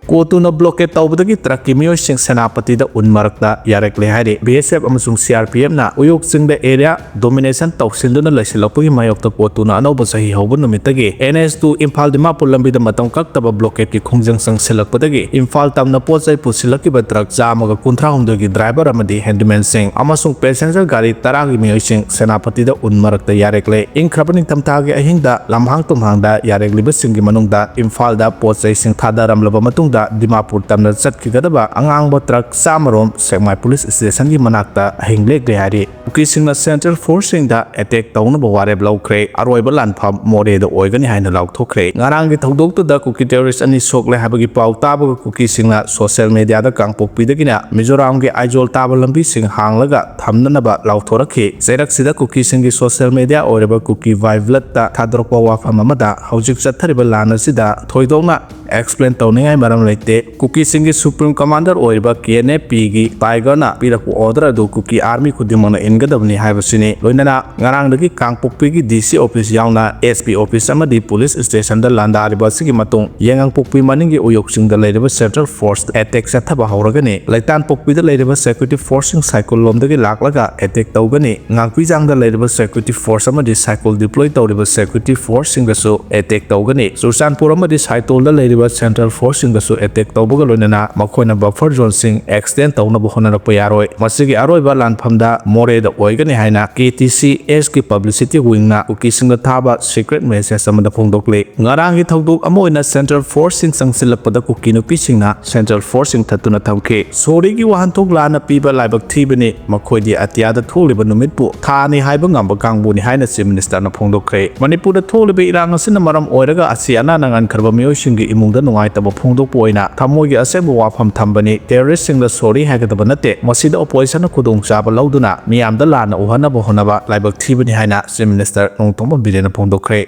Kotuna blockade tawbadagi trakki miyoising senapatida unmarakta yarekle hairi BSF amasung CRPF na uyuksingda area domination tawsinduna laisilakpagi mayokta kotuna anauba sahi hauba numitagi NS2 Imphal Dimapur lambida matam kaktaba blockade ki khongjang sangsilakpadagi Imphal tamna potsai pusilakiba truck jamaga kunthra humdogi driver amadi handyman sing amasung passenger gari taragi miyoising senapatida unmarakta yarekle inkrabani tamtagi ahingda lamhang tumhangda yarekliba singi manungda Imphal da potsai sing thadaramlaba matungda Dimapur tamna chatkigadaba angangba truck samarom Sekmai police station gi manakta hinglek gayari Kuki singna central force singda attack tawna bawareb laothokhre Aroiba lanfam more da oigani haina laothokhre ngarang gi thodok da Kuki terrorist ani sokle habagi pau tabaga Kuki singna social media da kangpokpi dagina Mizoram gi aijol taba lambi sing hanglaga thamnanaba laothorakhi sairak sida Kuki singi social media oireba Kuki vivelet ta thadrokpa wafam amada hojik chathariba lana sida thoidongna explain tawningai maram leite Kuki singi supreme commander oiba KNP gi tiger na piraku order adu Kuki army khudimona ingadabni haibasini loinana ngarang dagi kangpokpi gi DC office yauna SP office amadi police station da landa riba sigi matung yengang pokpi maningi uyoksing da leiriba central force attack sathaba hauragani laitan pokpi da leiriba security force sing cycle lom dagi laklaga attack tawgani ngangpi jang da leiriba security force amadi cycle deploy tawriba security force sing dasu attack tawgani Sursanpur amadi saitol da leiriba central force sing dasu attack tawbaga loinana makhona buffer zone sing extend tawna bohona payaroi masigi Aroiba lanfamda more da oigani haina KTCS ki publicity wing na Kuki singa thaba secret message amada phongdokle ngarang gi thodok amoina central force sing sangsilapada Kuki nupi singna central force sing thatuna thamke sori gi wahanthok lana piba laibak thibani makhodi atiada tholiba numitpu thani haiba ngamba kangbu ni haina chief minister na phongdokre Manipur da tholiba irang asina maram oiraga asiana nangan kharba miyosing gi imungda nungaitaba phongdokpu oina thamogi aseba wafam thambani terrorist singda sori hagadaba nate masida opposition na khudong chaba lauduna miyamda lana uhanaba honaba laibak thibani haina chief minister nongtongba birena phongdokre